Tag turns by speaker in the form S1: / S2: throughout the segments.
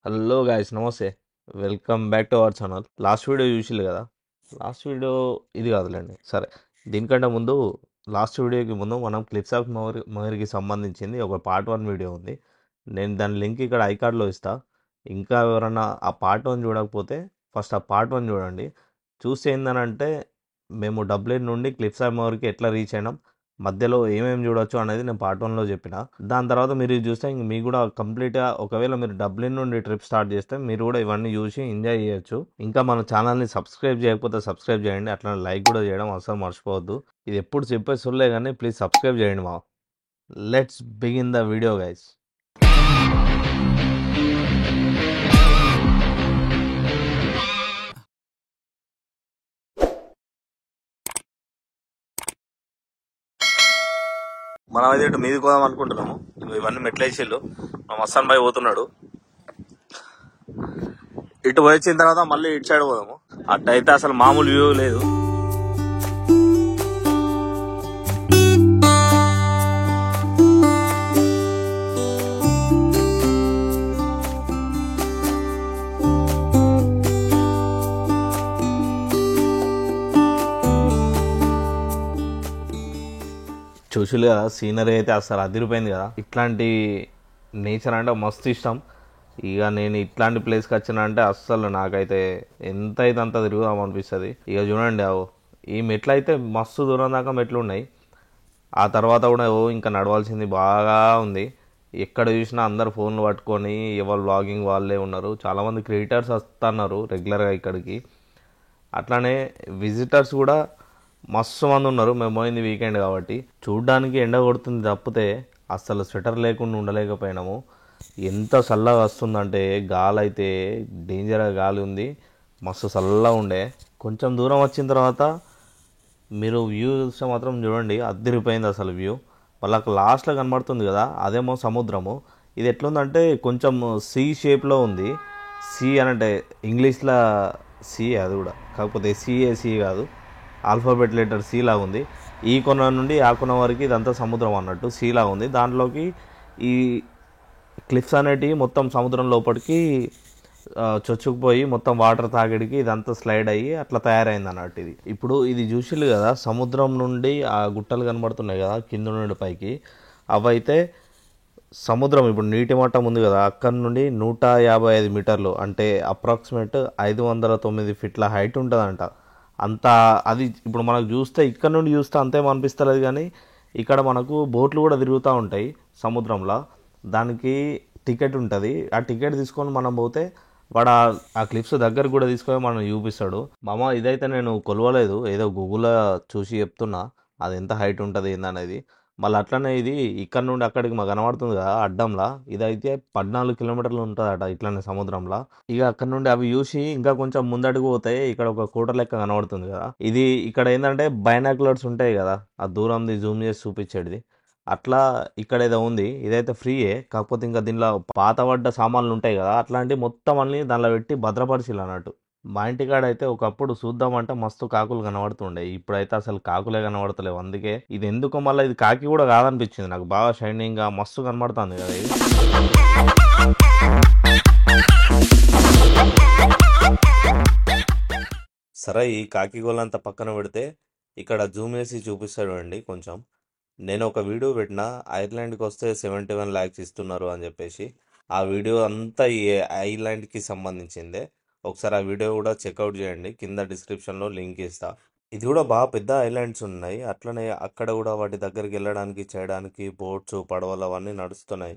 S1: Hello guys, నమస్తే. Welcome back to our channel. Last video చూసిల్లు కదా. లాస్ట్ వీడియో ఇది కాదులేండి, సరే. దీనికంటే ముందు, లాస్ట్ వీడియోకి ముందు మనం క్లిప్స్ ఆఫ్ మయూర్కి సంబంధించింది ఒక పార్ట్ 1 వీడియో ఉంది. నేను దాని లింక్ ఇక్కడ ఐకార్డ్లో ఇస్తా. ఇంకా ఎవరన్నా ఆ పార్ట్ 1 చూడకపోతే ఫస్ట్ ఆ పార్ట్ 1 చూడండి. చూస్తే ఏందనంటే మేము డబ్లిన్ నుండి క్లిప్స్ ఆఫ్ మయూర్కి ఎట్లా రీచ్ అయినాం, మధ్యలో ఏమేమి చూడొచ్చు అనేది నేను పార్ట్ 1లో చెప్పిన. దాని తర్వాత మీరు ఇది చూస్తే ఇంక మీకు కూడా కంప్లీట్గా, ఒకవేళ మీరు డబ్లిన్ నుండి ట్రిప్ స్టార్ట్ చేస్తే మీరు కూడా ఇవన్నీ చూసి ఎంజాయ్ చేయొచ్చు. ఇంకా మన ఛానల్ని సబ్స్క్రైబ్ చేయకపోతే సబ్స్క్రైబ్ చేయండి, అట్లా లైక్ కూడా చేయడం అసలు మర్చిపోవద్దు. ఇది ఎప్పుడు చెప్పే సొల్లే కానీ ప్లీజ్ సబ్స్క్రైబ్ చేయండి మా. Let's begin the video guys. మనం అయితే ఇటు మీది పోదాం అనుకుంటున్నాము. ఇవన్నీ మెట్లేసిళ్ళు. మా మస్తాన్ బాయ్ పోతున్నాడు. ఇటు వచ్చిన తర్వాత మళ్ళీ ఇటు సైడ్ పోదాము. అట్టయితే అసలు మామూలు వ్యూ లేదు. చూసిలు కదా, సీనరీ అయితే అసలు అదిరిపోయింది కదా. ఇట్లాంటి నేచర్ అంటే మస్తు ఇష్టం. ఇక నేను ఇట్లాంటి ప్లేస్కి వచ్చిన అంటే అస్సలు నాకైతే ఎంత అయితే అంత తిరుగుదాం అనిపిస్తుంది. ఇక చూడండి, ఈ మెట్లు అయితే మస్తు దూరం దాకా మెట్లు ఉన్నాయి. ఆ తర్వాత కూడా ఇంకా నడవాల్సింది బాగా ఉంది. ఎక్కడ చూసినా అందరు ఫోన్లు పట్టుకొని ఎవరు వ్లాగింగ్ వాళ్ళే ఉన్నారు. చాలామంది క్రియేటర్స్ వస్తున్నారు రెగ్యులర్గా ఇక్కడికి. అట్లానే విజిటర్స్ కూడా మస్తు మంది ఉన్నారు. మేము పోయింది వీకెండ్ కాబట్టి. చూడ్డానికి ఎండ కొడుతుంది తప్పితే అస్సలు స్వెటర్ లేకుండా ఉండలేకపోయినాము. ఎంత చల్లగా వస్తుందంటే గాలి అయితే డేంజర్గా గాలి ఉంది. మస్తు చల్లగా ఉండే. కొంచెం దూరం వచ్చిన తర్వాత మీరు వ్యూ చూస్తే మాత్రం చూడండి, అద్దరిపోయింది అసలు వ్యూ. వాళ్ళకి లాస్ట్లో కనబడుతుంది కదా, అదేమో సముద్రము. ఇది ఎట్లుందంటే కొంచెం సీ షేప్లో ఉంది. సీ అంటే ఇంగ్లీష్లో సి, అది కూడా కాకపోతే సిఏసి కాదు, ఆల్ఫాబెట్ లెటర్ సి లాగా ఉంది. ఈ కొన నుండి ఆ కొన వరకు ఇదంతా సముద్రం అన్నట్టు సి లాగా ఉంది. దాంట్లోకి ఈ క్లిఫ్స్ అనేటివి మొత్తం సముద్రం లోపలికి చొచ్చుకుపోయి మొత్తం వాటర్ తాగిడికి ఇదంతా స్లైడ్ అయ్యి అట్లా తయారైంది అన్నట్టు. ఇది ఇప్పుడు ఇది చూసిల్లు కదా, సముద్రం నుండి ఆ గుట్టలు కనబడుతున్నాయి కదా కింద నుండి పైకి, అవైతే సముద్రం ఇప్పుడు నీటి మట్టం ఉంది కదా, అక్కడ నుండి 155 మీటర్లు అంటే అప్రాక్సిమేట్ 509 ఫీట్ల హైట్ ఉంటుందంట. అంత అది ఇప్పుడు మనకు చూస్తే, ఇక్కడ నుండి చూస్తే అంతేం అనిపిస్తలేదు, కానీ ఇక్కడ మనకు బోట్లు కూడా తిరుగుతూ ఉంటాయి సముద్రంలో. దానికి టికెట్ ఉంటుంది. ఆ టికెట్ తీసుకొని మనం పోతే వాడు ఆ క్లిప్స్ దగ్గర కూడా తీసుకొని మనం చూపిస్తాడు. మామ ఇదైతే నేను కొలవలేదు, ఏదో గూగుల్లో చూసి చెప్తున్నా అది ఎంత హైట్ ఉంటుంది ఏందనేది. మళ్ళీ అట్లనే ఇది ఇక్కడ నుండి అక్కడికి మాకు కనబడుతుంది కదా అడ్డంలా, ఇదైతే 14 కిలోమీటర్లు ఉంటుందట ఇట్లానే సముద్రంలో. ఇక అక్కడ నుండి అవి చూసి ఇంకా కొంచెం ముందడుగు పోతే ఇక్కడ ఒక కోట లెక్క కనబడుతుంది కదా. ఇది ఇక్కడ ఏంటంటే బైనాక్యులర్స్ ఉంటాయి కదా, ఆ దూరంది జూమ్ చేసి చూపించేది. అట్లా ఇక్కడ ఏదో ఉంది. ఇదైతే ఫ్రీయే, కాకపోతే ఇంకా దీనిలో పాతబడ్డ సామాన్లు ఉంటాయి కదా, అట్లాంటివి మొత్తం అన్ని దానిలో పెట్టి భద్రపరిచిల్లు అన్నట్టు. మా ఇంటికాడ అయితే ఒకప్పుడు చూద్దామంటే మస్తు కాకులు కనబడుతుండే, ఇప్పుడైతే అసలు కాకులే కనబడతలేవు. అందుకే ఇది ఎందుకో మళ్ళీ ఇది కాకి కూడా కాదనిపించింది నాకు. బాగా షైనింగ్గా మస్తు కనబడుతుంది కదా ఇది. సరే, ఈ కాకి గోళ్ళంతా పక్కన పెడితే ఇక్కడ జూమ్ వేసి చూపిస్తాడు అండి కొంచెం. నేను ఒక వీడియో పెట్టిన, ఐర్లాండ్కి వస్తే 71 lakhs ఇస్తున్నారు అని చెప్పేసి. ఆ వీడియో అంతా ఈ ఐర్లాండ్కి సంబంధించిందే. ఒకసారి ఆ వీడియో కూడా చెక్అవుట్ చేయండి, కింద డిస్క్రిప్షన్లో లింక్ ఇస్తా. ఇది కూడా బాగా పెద్ద ఐలాండ్స్ ఉన్నాయి. అట్లనే అక్కడ కూడా వాటి దగ్గరికి వెళ్ళడానికి చేయడానికి బోట్స్, పడవలు అవన్నీ నడుస్తున్నాయి.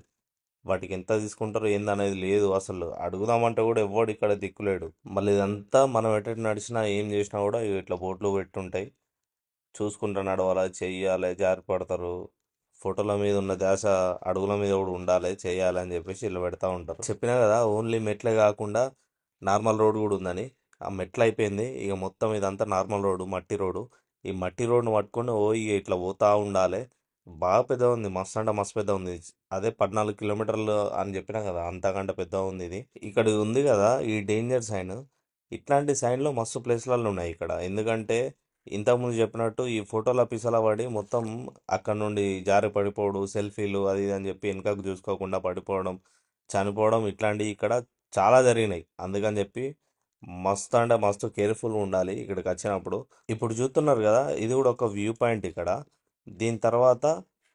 S1: వాటికి ఎంత తీసుకుంటారో ఏందనేది లేదు, అసలు అడుగుదామంటే కూడా ఎవడు ఇక్కడ దిక్కులేడు. మళ్ళీ ఇదంతా మనం ఎటు నడిచినా ఏం చేసినా కూడా ఇట్లా బోట్లు పెట్టుంటాయి. చూసుకుంటూ నడవాలి, చెయ్యాలి, జారి పడతారు. ఫోటోల మీద ఉన్న ధ్యాస అడుగుల మీద కూడా ఉండాలి, చేయాలి అని చెప్పేసి వీళ్ళు పెడతా ఉంటారు. చెప్పినా కదా, ఓన్లీ మెట్లే కాకుండా నార్మల్ రోడ్ కూడా ఉందని. ఆ మెట్లు అయిపోయింది, ఇక మొత్తం ఇదంతా నార్మల్ రోడ్డు, మట్టి రోడ్డు. ఈ మట్టి రోడ్డును పట్టుకొని ఇక ఇట్లా పోతా ఉండాలి. బాగా పెద్ద ఉంది, మస్తు అంటే మస్తు పెద్ద ఉంది. అదే 14 కిలోమీటర్లు అని చెప్పినా కదా, అంతకంటే పెద్ద ఉంది ఇది. ఇక్కడ ఉంది కదా ఈ డేంజర్ సైన్, ఇట్లాంటి సైన్లు మస్తు ప్లేస్లలో ఉన్నాయి ఇక్కడ. ఎందుకంటే ఇంతకుముందు చెప్పినట్టు ఈ ఫోటోల పిసల పడి మొత్తం అక్కడ నుండి జారి పడిపోవడం, సెల్ఫీలు అది ఇది అని చెప్పి వెనకకు చూసుకోకుండా పడిపోవడం, చనిపోవడం, ఇట్లాంటివి ఇక్కడ చాలా జరిగినాయి. అందుకని చెప్పి మస్తు అంటే మస్తు కేర్ఫుల్గా ఉండాలి ఇక్కడికి వచ్చినప్పుడు. ఇప్పుడు చూస్తున్నారు కదా, ఇది కూడా ఒక వ్యూ పాయింట్ ఇక్కడ. దీని తర్వాత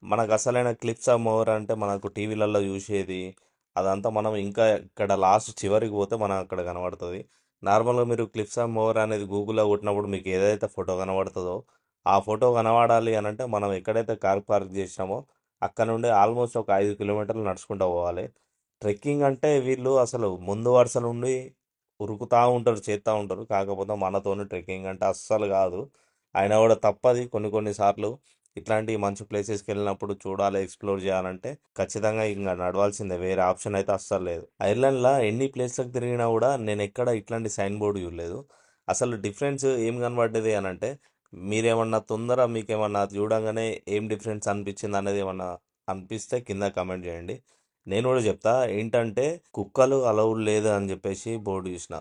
S1: మనకు అసలైన క్లిప్స్ ఆఫ్ మోర్ అంటే మనకు టీవీలలో చూసేది అదంతా మనం ఇంకా ఇక్కడ లాస్ట్ చివరికి పోతే మనం అక్కడ కనబడుతుంది. నార్మల్గా మీరు క్లిప్స్ ఆఫ్ మోర్ అనేది గూగుల్లో కొట్టినప్పుడు మీకు ఏదైతే ఫోటో కనబడుతుందో ఆ ఫోటో కనబడాలి అని అంటే మనం ఎక్కడైతే కార్ పార్క్ చేసినామో అక్కడ నుండి ఆల్మోస్ట్ ఒక 5 కిలోమీటర్లు నడుచుకుంటూ పోవాలి. ట్రెక్కింగ్ అంటే వీళ్ళు అసలు ముందు వరుస నుండి ఉరుకుతా ఉంటారు, చేస్తూ ఉంటారు. కాకపోతే మనతోని ట్రెక్కింగ్ అంటే అస్సలు కాదు. అయినా కూడా తప్పది కొన్ని కొన్ని సార్లు. ఇట్లాంటి మంచి ప్లేసెస్కి వెళ్ళినప్పుడు చూడాలి, ఎక్స్ప్లోర్ చేయాలంటే ఖచ్చితంగా ఇంకా నడవాల్సిందే, వేరే ఆప్షన్ అయితే అస్సలు లేదు. ఐర్లాండ్లో ఎన్ని ప్లేస్లకు తిరిగినా కూడా నేను ఎక్కడ ఇట్లాంటి సైన్ బోర్డు చూడలేదు. అసలు డిఫరెన్స్ ఏం కనబడ్డది అని అంటే, మీరేమన్నా తొందర మీకేమన్నా చూడంగానే ఏం డిఫరెన్స్ అనిపించింది అనేది ఏమన్నా అనిపిస్తే కింద కమెంట్ చేయండి. నేను కూడా చెప్తా. ఏంటంటే కుక్కలు అలౌడ్ లేదు అని చెప్పేసి బోర్డు చూసిన.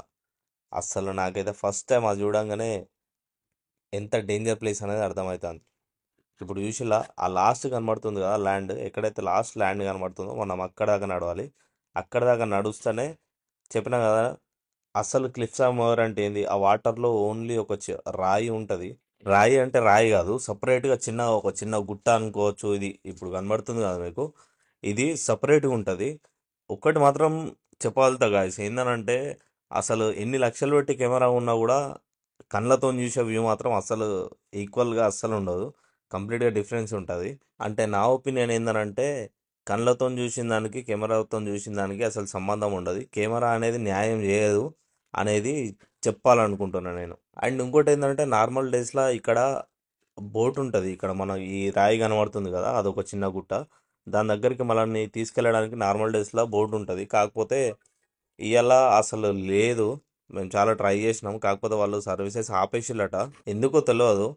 S1: అస్సలు నాకైతే ఫస్ట్ టైం అది చూడంగానే ఎంత డేంజర్ ప్లేస్ అనేది అర్థమవుతుంది. ఇప్పుడు చూసిలా ఆ లాస్ట్ కనబడుతుంది కదా ల్యాండ్, ఎక్కడైతే లాస్ట్ ల్యాండ్ కనబడుతుందో మనం అక్కడ దాకా నడవాలి. అక్కడ దాకా నడుస్తూనే చెప్పినా కదా, అసలు క్లిఫ్స్ ఆఫ్ మోర్ అంటే ఏంది, ఆ వాటర్లో ఓన్లీ ఒక రాయి ఉంటుంది. రాయి అంటే రాయి కాదు, సపరేట్గా ఒక చిన్న గుట్ట అనుకోవచ్చు. ఇది ఇప్పుడు కనబడుతుంది కదా మీకు, ఇది సపరేట్గా ఉంటుంది. ఒక్కటి మాత్రం చెప్పగలుగుతా గాయస్, ఏందనంటే అసలు ఎన్ని లక్షలు పెట్టి కెమెరా ఉన్నా కూడా కళ్ళతో చూసే వ్యూ మాత్రం అసలు ఈక్వల్గా అస్సలు ఉండదు. కంప్లీట్గా డిఫరెన్స్ ఉంటుంది. అంటే నా ఒపీనియన్ ఏందనంటే కళ్ళతో చూసిన దానికి కెమెరాతో చూసిన దానికి అసలు సంబంధం ఉండదు. కెమెరా అనేది న్యాయం చేయదు అనేది చెప్పాలనుకుంటున్నాను నేను. అండ్ ఇంకోటి ఏంటంటే నార్మల్ డేస్లో ఇక్కడ బోట్ ఉంటుంది. ఇక్కడ మన ఈ రాయి కనబడుతుంది కదా, అదొక చిన్న గుట్ట. దాని దగ్గరికి మనల్ని తీసుకెళ్ళడానికి నార్మల్ డేస్లో బోట్ ఉంటుంది. కాకపోతే ఇవాళ అసలు లేదు. మేము చాలా ట్రై చేసినాం, కాకపోతే వాళ్ళు సర్వీసెస్ ఆపేసిల్లట. ఎందుకో తెలియదు,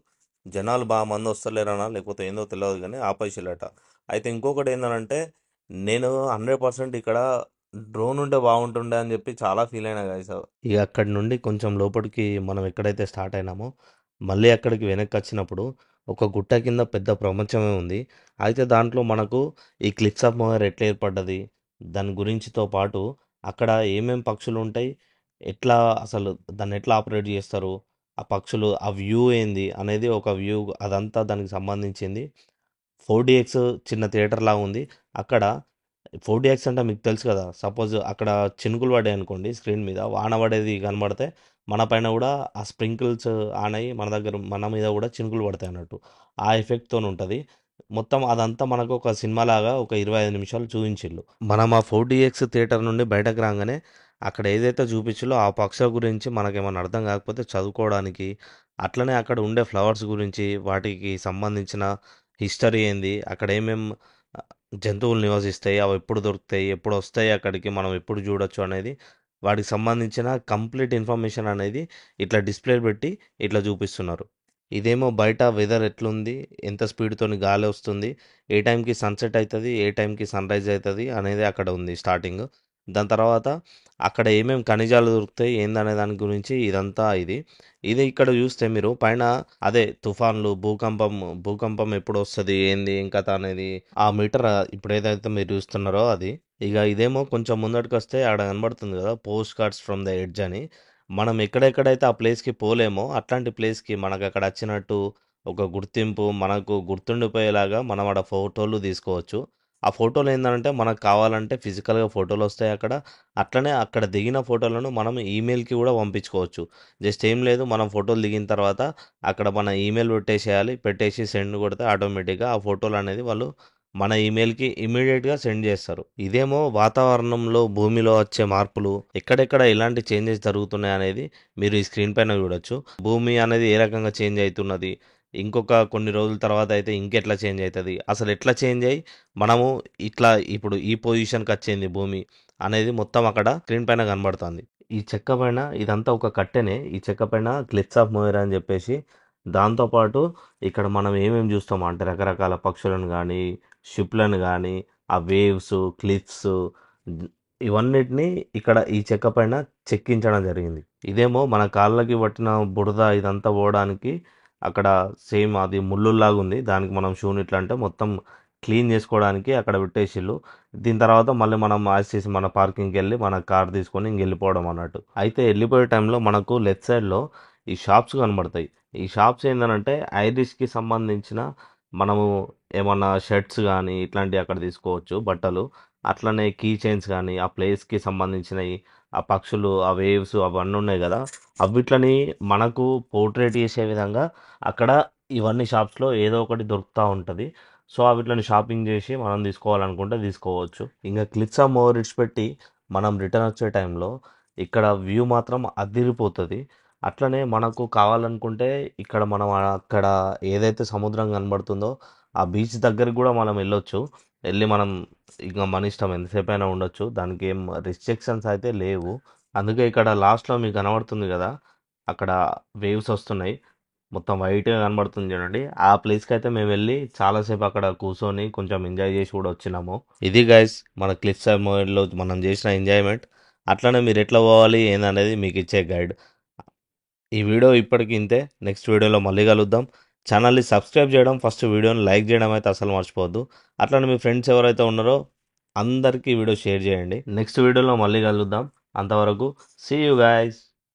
S1: జనాలు బాగా మంది వస్తలేరనా లేకపోతే ఏందో తెలియదు కానీ ఆపేసిల్లట. అయితే ఇంకొకటి ఏంటంటే నేను 100% ఇక్కడ డ్రోన్ ఉంటే బాగుంటుండే అని చెప్పి చాలా ఫీల్ అయినా కదా. ఇక అక్కడి నుండి కొంచెం లోపలికి మనం ఎక్కడైతే స్టార్ట్ అయినామో మళ్ళీ అక్కడికి వెనక్కి వచ్చినప్పుడు ఒక గుట్ట కింద పెద్ద ప్రపంచమే ఉంది. అయితే దాంట్లో మనకు ఈ క్లిప్స్ ఆఫ్ మోహర్ ఎట్లా ఏర్పడ్డది దాని గురించితో పాటు అక్కడ ఏమేం పక్షులు ఉంటాయి, ఎట్లా అసలు దాన్ని ఎట్లా ఆపరేట్ చేస్తారు, ఆ పక్షులు ఆ వ్యూ ఏంది అనేది ఒక వ్యూ, అదంతా దానికి సంబంధించింది. 4DX చిన్న థియేటర్ లాగా ఉంది అక్కడ. 4DX అంటే మీకు తెలుసు కదా, సపోజ్ అక్కడ చినుకులు పడ్డాయి అనుకోండి స్క్రీన్ మీద, వాన పడేది కనబడితే మన పైన కూడా ఆ స్ప్రింకిల్స్ ఆన్ అయ్యి మన మీద కూడా చినుకులు పడతాయి అన్నట్టు. ఆ ఎఫెక్ట్తో ఉంటుంది మొత్తం. అదంతా మనకు ఒక సినిమా లాగా ఒక 25 నిమిషాలు చూపించిళ్ళు. మనం ఆ 4DX థియేటర్ నుండి బయటకు రాగానే అక్కడ ఏదైతే చూపించిలో ఆ పక్షుల గురించి మనకేమన్నా అర్థం కాకపోతే చదువుకోవడానికి, అట్లనే అక్కడ ఉండే ఫ్లవర్స్ గురించి వాటికి సంబంధించిన హిస్టరీ ఏంది, అక్కడ ఏమేం ఆ, జంతువులు నివసిస్తాయి, అవి ఎప్పుడు దొరుకుతాయి, ఎప్పుడు వస్తాయి అక్కడికి, మనం ఎప్పుడు చూడొచ్చు అనేది వాటికి సంబంధించిన కంప్లీట్ ఇన్ఫర్మేషన్ అనేది ఇట్లా డిస్ప్లే పెట్టి ఇట్లా చూపిస్తున్నారు. ఇదేమో బయట వెదర్ ఎట్లుంది, ఎంత స్పీడ్తోని గాలి వస్తుంది, ఏ టైంకి సన్సెట్ అవుతుంది, ఏ టైంకి సన్ రైజ్ అవుతుంది అనేది అక్కడ ఉంది స్టార్టింగ్. దాని తర్వాత అక్కడ ఏమేమి ఖనిజాలు దొరుకుతాయి ఏందనే దాని గురించి ఇదంతా ఇది ఇక్కడ చూస్తే మీరు పైన అదే తుఫాన్లు, భూకంపం ఎప్పుడు వస్తుంది ఏంది ఏం కథ అనేది ఆ మీటర్ ఇప్పుడు ఏదైతే మీరు చూస్తున్నారో అది. ఇక ఇదేమో కొంచెం ముందటికి వస్తే ఆడ కనబడుతుంది కదా, post cards from the edge అని. మనం ఎక్కడెక్కడైతే ఆ ప్లేస్కి పోలేమో అట్లాంటి ప్లేస్కి మనకు అక్కడ వచ్చినట్టు ఒక గుర్తింపు మనకు గుర్తుండిపోయేలాగా మనం ఆడ ఫోటోలు తీసుకోవచ్చు. ఆ ఫోటోలు ఏంటంటే మనకు కావాలంటే ఫిజికల్గా ఫోటోలు వస్తాయి అక్కడ. అట్లనే అక్కడ దిగిన ఫోటోలను మనం ఈమెయిల్కి కూడా పంపించుకోవచ్చు. జస్ట్ ఏం లేదు, మనం ఫోటోలు దిగిన తర్వాత అక్కడ మన ఈమెయిల్ పెట్టేసి సెండ్ కొడితే ఆటోమేటిక్గా ఆ ఫోటోలు అనేది వాళ్ళు మన ఈమెయిల్కి ఇమీడియట్గా సెండ్ చేస్తారు. ఇదేమో వాతావరణంలో భూమిలో వచ్చే మార్పులు, ఎక్కడెక్కడ ఎలాంటి చేంజెస్ జరుగుతున్నాయి అనేది మీరు ఈ స్క్రీన్ పైన చూడొచ్చు. భూమి అనేది ఏ రకంగా చేంజ్ అవుతున్నది, ఇంకొక కొన్ని రోజుల తర్వాత అయితే ఇంకెట్లా చేంజ్ అవుతుంది, అసలు ఎట్లా చేంజ్ అయ్యి మనము ఇట్లా ఇప్పుడు ఈ పొజిషన్కి వచ్చింది భూమి అనేది మొత్తం అక్కడ స్క్రీన్ పైన కనబడుతుంది. ఈ చెక్క పైన ఇదంతా ఒక కట్టెనే. ఈ చెక్క పైన క్లిప్స్ ఆఫ్ మోయర్ అని చెప్పేసి, దాంతోపాటు ఇక్కడ మనం ఏమేమి చూస్తాం అంటే రకరకాల పక్షులను కానీ, షిప్లను కానీ, ఆ వేవ్స్, క్లిఫ్స్, ఇవన్నిటిని ఇక్కడ ఈ చెక్క పైన చెక్కించడం జరిగింది. ఇదేమో మన కాళ్ళకి పట్టిన బురద ఇదంతా పోవడానికి అక్కడ సేమ్ అది ముళ్ళులాగా ఉంది, దానికి మనం షూని ఇట్లా అంటే మొత్తం క్లీన్ చేసుకోవడానికి అక్కడ పెట్టేసిళ్ళు. దీని తర్వాత మళ్ళీ మనం చేసి మన పార్కింగ్కి వెళ్ళి మన కార్ తీసుకొని ఇంక వెళ్ళిపోవడం అన్నట్టు. అయితే వెళ్ళిపోయే టైంలో మనకు లెఫ్ట్ సైడ్లో ఈ షాప్స్ కనబడతాయి. ఈ షాప్స్ ఏంటంటే ఐరిష్కి సంబంధించిన మనము ఏమన్నా షర్ట్స్ కానీ ఇట్లాంటివి అక్కడ తీసుకోవచ్చు బట్టలు. అట్లనే కీ చైన్స్ కానీ ఆ ప్లేస్కి సంబంధించినవి, ఆ పక్షులు, ఆ వేవ్స్ అవన్నీ ఉన్నాయి కదా, అవిట్లని మనకు పోర్ట్రేట్ చేసే విధంగా అక్కడ ఇవన్నీ షాప్స్లో ఏదో ఒకటి దొరుకుతూ ఉంటుంది. సో వీటిని షాపింగ్ చేసి మనం తీసుకోవాలనుకుంటే తీసుకోవచ్చు. ఇంకా క్లిక్స్ ఆఫ్ మోర్ పెట్టి మనం రిటర్న్ వచ్చే టైంలో ఇక్కడ వ్యూ మాత్రం అదిరిపోతుంది. అట్లనే మనకు కావాలనుకుంటే ఇక్కడ మనం అక్కడ ఏదైతే సముద్రం కనబడుతుందో ఆ బీచ్ దగ్గరికి కూడా మనం వెళ్ళొచ్చు. వెళ్ళి మనం ఇంకా మన ఇష్టం ఎంతసేపు అయినా ఉండొచ్చు, దానికి ఏం రిస్ట్రిక్షన్స్ అయితే లేవు. అందుకే ఇక్కడ లాస్ట్లో మీకు కనబడుతుంది కదా, అక్కడ వేవ్స్ వస్తున్నాయి, మొత్తం వైట్గా కనబడుతుంది చూడండి. ఆ ప్లేస్కి అయితే మేము వెళ్ళి చాలాసేపు అక్కడ కూర్చొని కొంచెం ఎంజాయ్ చేసి కూడా వచ్చినాము. ఇది గైస్ మన క్లిప్స్ మూవీలో మనం చేసిన ఎంజాయ్మెంట్. అట్లనే మీరు ఎట్లా పోవాలి ఏందనేది మీకు ఇచ్చే గైడ్. ఈ వీడియో ఇప్పటికి ఇంతే. నెక్స్ట్ వీడియోలో మళ్ళీ కలుద్దాం. ఛానల్ని సబ్స్క్రైబ్ చేయడం, ఫస్ట్ వీడియోని లైక్ చేయడం అయితే అసలు మర్చిపోవద్దు. అట్లనే మీ ఫ్రెండ్స్ ఎవరైతే ఉన్నారో అందరికీ వీడియో షేర్ చేయండి. నెక్స్ట్ వీడియోలో మళ్ళీ కలుద్దాం. అంతవరకు సీ యూ గైస్.